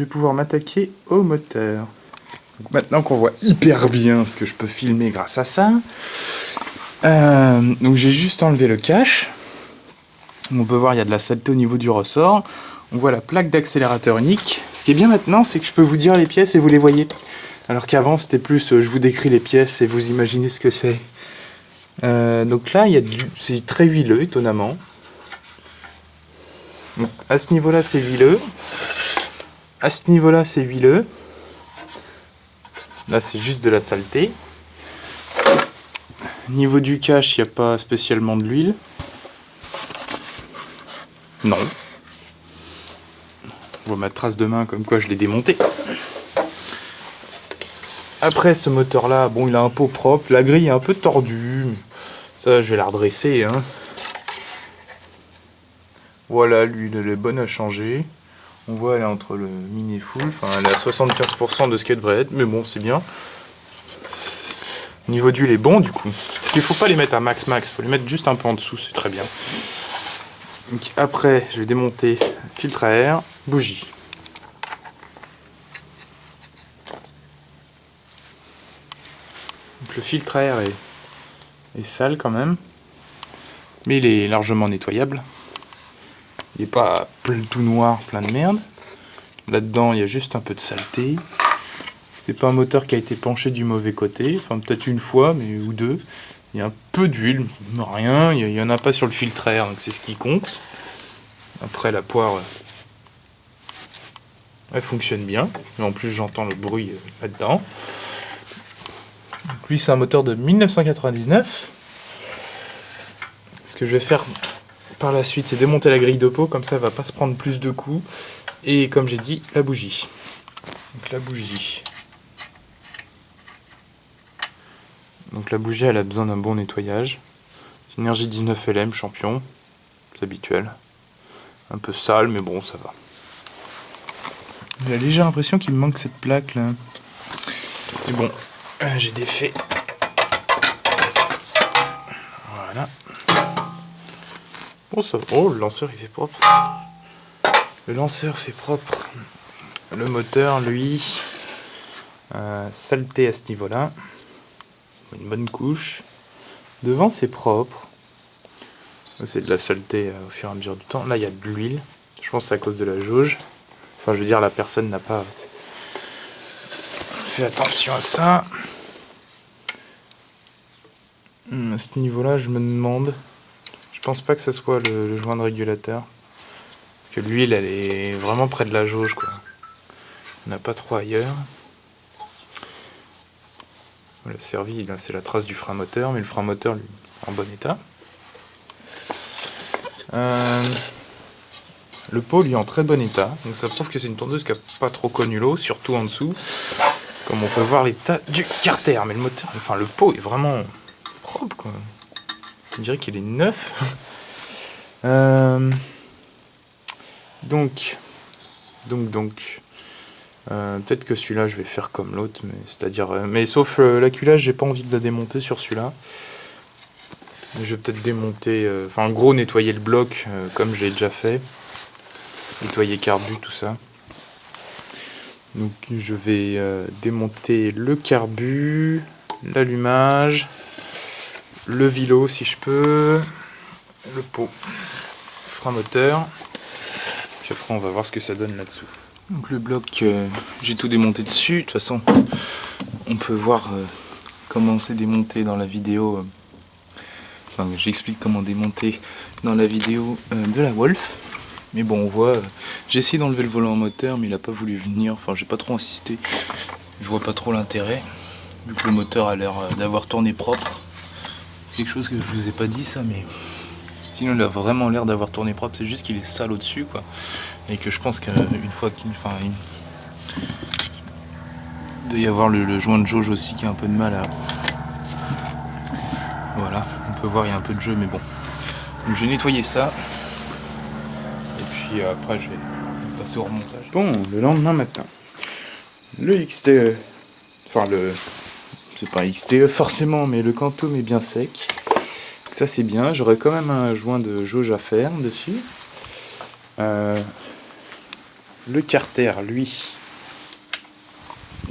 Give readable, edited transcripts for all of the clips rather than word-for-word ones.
vais pouvoir m'attaquer au moteur. Donc maintenant qu'on voit hyper bien ce que je peux filmer grâce à ça, donc j'ai juste enlevé le cache. On peut voir il y a de la saleté au niveau du ressort. On voit la plaque d'accélérateur unique. Ce qui est bien maintenant, c'est que je peux vous dire les pièces et vous les voyez. Alors qu'avant c'était plus je vous décris les pièces et vous imaginez ce que c'est. Donc là c'est très huileux étonnamment. Donc, à ce niveau-là c'est huileux. À ce niveau-là c'est huileux. Là c'est juste de la saleté. Au niveau du cache, il n'y a pas spécialement de l'huile. Non. On voit ma trace de main comme quoi je l'ai démonté. Après ce moteur là, bon il a un pot propre, la grille est un peu tordue. Ça je vais la redresser. Hein. Voilà, l'huile elle est bonne à changer. On voit elle est entre le mini et full, enfin elle est à 75% de ce qu'elle devrait être, mais bon c'est bien. Le niveau d'huile est bon du coup. Il ne faut pas les mettre à max, il faut les mettre juste un peu en dessous, c'est très bien. Donc après, je vais démonter filtre à air, bougie. Donc le filtre à air est sale quand même, mais il est largement nettoyable. Il n'est pas tout noir, plein de merde. Là-dedans, il y a juste un peu de saleté. C'est pas un moteur qui a été penché du mauvais côté, enfin peut-être une fois, mais ou deux. Il y a un peu d'huile, rien, il n'y en a pas sur le filtre à air, donc c'est ce qui compte. Après la poire, elle fonctionne bien, et en plus j'entends le bruit là-dedans. Donc lui c'est un moteur de 1999. Ce que je vais faire par la suite c'est démonter la grille de pot, comme ça elle va pas se prendre plus de coups. Et comme j'ai dit, la bougie. Donc la bougie. Donc la bougie elle a besoin d'un bon nettoyage. Synergie 19 LM champion, c'est habituel. Un peu sale mais bon ça va. J'ai la légère impression qu'il me manque cette plaque là. Mais bon, j'ai défait. Voilà. Bon ça va. Oh le lanceur il fait propre. Le lanceur fait propre. Le moteur lui, saleté à ce niveau là. Une bonne couche. Devant c'est propre. C'est de la saleté au fur et à mesure du temps. Là il y a de l'huile. Je pense que c'est à cause de la jauge. Enfin je veux dire la personne n'a pas fait attention à ça. À ce niveau là je me demande. Je pense pas que ce soit le joint de régulateur. Parce que l'huile elle est vraiment près de la jauge quoi. Il n'y en a pas trop ailleurs. Le servi, là, c'est la trace du frein moteur, mais le frein moteur, lui, en bon état. Le pot, lui, en très bon état. Donc ça prouve que c'est une tondeuse qui n'a pas trop connu l'eau, surtout en dessous. Comme on peut voir l'état du carter. Mais le moteur, enfin le pot est vraiment propre, quoi. On dirait qu'il est neuf. Donc. Peut-être que celui-là je vais faire comme l'autre, mais sauf l'acculage, j'ai pas envie de la démonter sur celui-là. Je vais peut-être démonter, en gros nettoyer le bloc comme j'ai déjà fait, nettoyer carbu, tout ça. Donc je vais démonter le carbu, l'allumage, le vilo si je peux, le pot, frein moteur. Puis après on va voir ce que ça donne là-dessous. Donc le bloc, j'ai tout démonté dessus. De toute façon, on peut voir comment c'est démonté dans la vidéo. Enfin, j'explique comment démonter dans la vidéo de la Wolf. Mais bon, on voit, j'ai essayé d'enlever le volant moteur, mais il n'a pas voulu venir. Enfin, j'ai pas trop insisté. Je vois pas trop l'intérêt. Vu que le moteur a l'air d'avoir tourné propre. C'est quelque chose que je vous ai pas dit ça, mais sinon il a vraiment l'air d'avoir tourné propre. C'est juste qu'il est sale au-dessus, quoi. Et que je pense qu'une fois il doit y avoir le joint de jauge aussi qui a un peu de mal à... Voilà, on peut voir il y a un peu de jeu, mais bon. Donc j'ai nettoyé ça. Et puis après je vais passer au remontage. Bon, le lendemain matin, le XTE, c'est pas XTE forcément, mais le Quantum est bien sec. Ça c'est bien, j'aurais quand même un joint de jauge à faire dessus. Le carter, lui.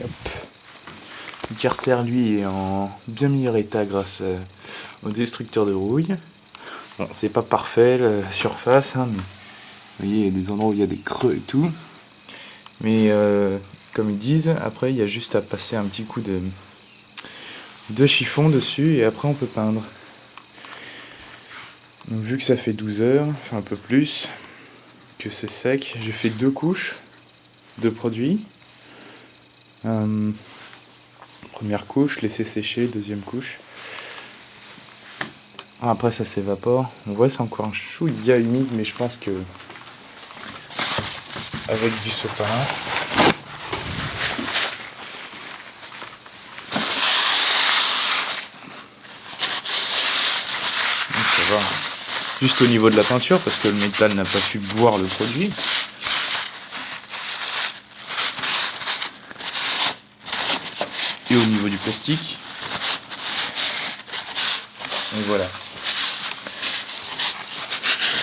Hop. Le carter, lui, est en bien meilleur état grâce au destructeur de rouille. Bon, c'est pas parfait la surface, hein, mais vous voyez, il y a des endroits où il y a des creux et tout. Mais comme ils disent, après il y a juste à passer un petit coup de chiffon dessus et après on peut peindre. Donc, vu que ça fait 12 heures, enfin un peu plus, que c'est sec, j'ai fait 2 couches de produit. Première couche, laisser sécher, deuxième couche. Après ça s'évapore. On voit c'est encore un chouïa humide, mais je pense que avec du sopalin. Donc ça va. Juste au niveau de la peinture, parce que le métal n'a pas pu boire le produit. Et au niveau du plastique. Et voilà.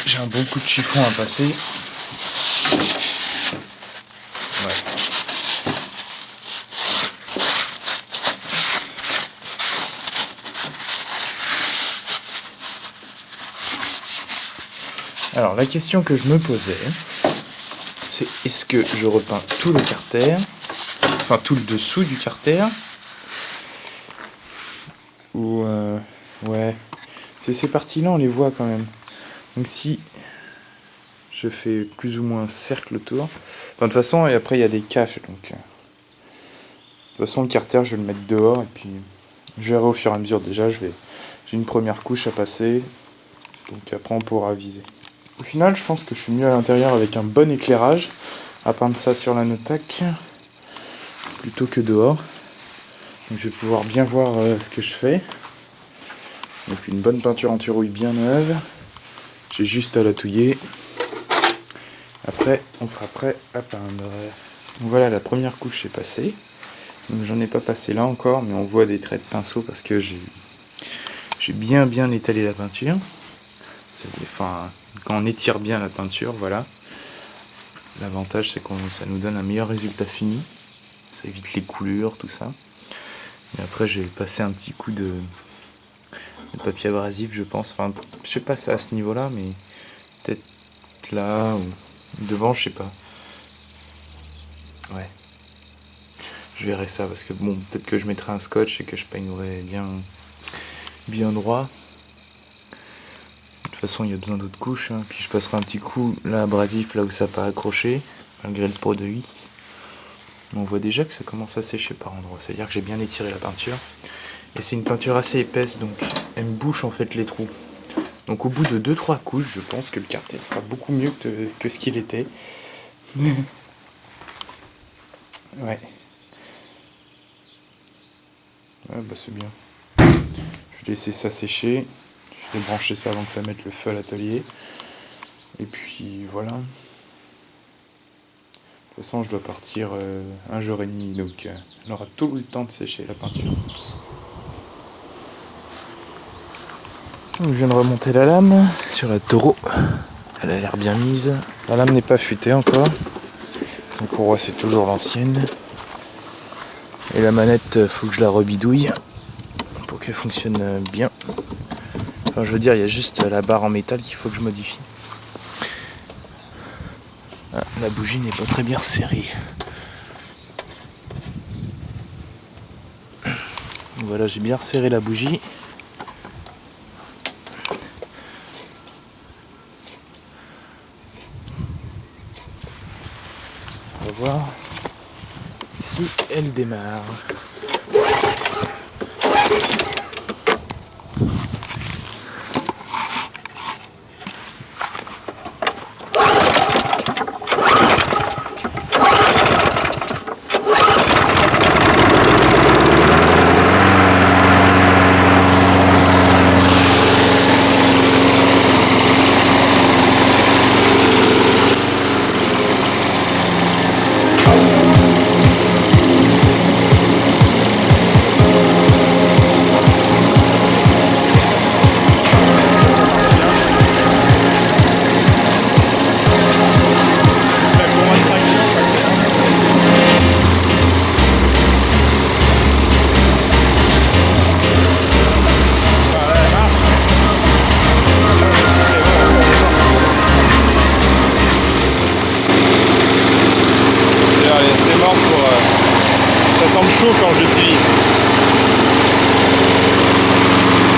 J'ai un bon coup de chiffon à passer. Ouais. Alors la question que je me posais, c'est est-ce que je repeins tout le carter, enfin tout le dessous du carter, ou ouais, ces parties-là on les voit quand même. Donc si je fais plus ou moins un cercle autour, enfin, de toute façon, et après il y a des caches, donc de toute façon le carter je vais le mettre dehors et puis je verrai au fur et à mesure. Déjà j'ai une première couche à passer, donc après on pourra viser. Au final je pense que je suis mieux à l'intérieur avec un bon éclairage à peindre ça sur la Notac plutôt que dehors. Donc je vais pouvoir bien voir ce que je fais. Donc une bonne peinture anti-rouille bien neuve. J'ai juste à la touiller. Après on sera prêt à peindre. Donc voilà, la première couche est passée. Donc j'en ai pas passé là encore, mais on voit des traits de pinceau parce que j'ai bien étalé la peinture. Enfin, quand on étire bien la peinture, voilà. L'avantage c'est que ça nous donne un meilleur résultat fini. Ça évite les coulures, tout ça. Et après je vais passer un petit coup de papier abrasif, je pense. Enfin, je sais pas ça à ce niveau-là, mais peut-être là ou devant, je sais pas. Ouais. Je verrai ça parce que bon, peut-être que je mettrai un scotch et que je peignerai bien droit. De toute façon, il y a besoin d'autres couches. Hein. Puis je passerai un petit coup là abrasif là où ça n'a pas accroché, malgré le produit. Mais on voit déjà que ça commence à sécher par endroits. C'est-à-dire que j'ai bien étiré la peinture. Et c'est une peinture assez épaisse, donc elle me bouche en fait les trous. Donc au bout de 2-3 couches, je pense que le carter sera beaucoup mieux que ce qu'il était. Ouais. Ouais, bah c'est bien. Je vais laisser ça sécher. Je vais brancher ça avant que ça mette le feu à l'atelier. Et puis voilà. De toute façon, je dois partir 1 jour et demi, donc on aura tout le temps de sécher la peinture. Je viens de remonter la lame sur la Toro. Elle a l'air bien mise. La lame n'est pas futée encore. La courroie c'est toujours l'ancienne. Et la manette, faut que je la rebidouille pour qu'elle fonctionne bien. Enfin je veux dire, il y a juste la barre en métal qu'il faut que je modifie. Ah, la bougie n'est pas très bien serrée. Voilà, j'ai bien resserré la bougie. On va voir si elle démarre. Ça semble chaud quand je l'utilise.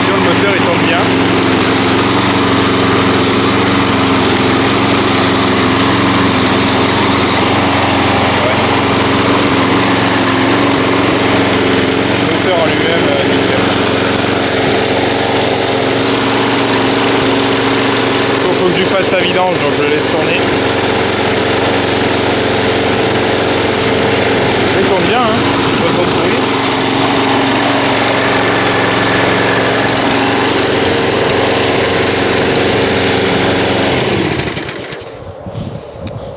Sur le moteur il tourne bien. En lui-même nickel. Faut que je lui fasse sa vidange, donc je le laisse tourner. Il tourne bien, hein, pas trop de bruit.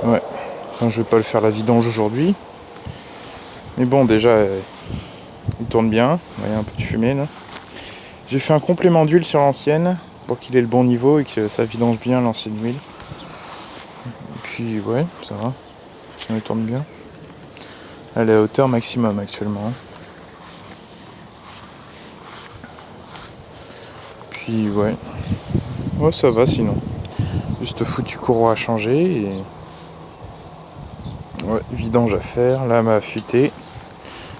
Ouais, enfin, je vais pas le faire la vidange aujourd'hui. Mais bon, déjà, il tourne bien. Il y a un peu de fumée là. J'ai fait un complément d'huile sur l'ancienne pour qu'il ait le bon niveau et que ça vidange bien l'ancienne huile. Et puis ouais, ça va. Elle tourne bien. Elle est à hauteur maximum actuellement. Puis ouais. Ouais, ça va sinon. Juste foutu courroie à changer et. Ouais, vidange à faire. Là, m'a affûté.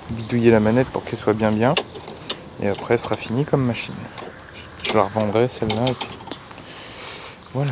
Bidouiller la manette pour qu'elle soit bien. Et après, elle sera finie comme machine. Je la revendrai celle-là et puis. Voilà.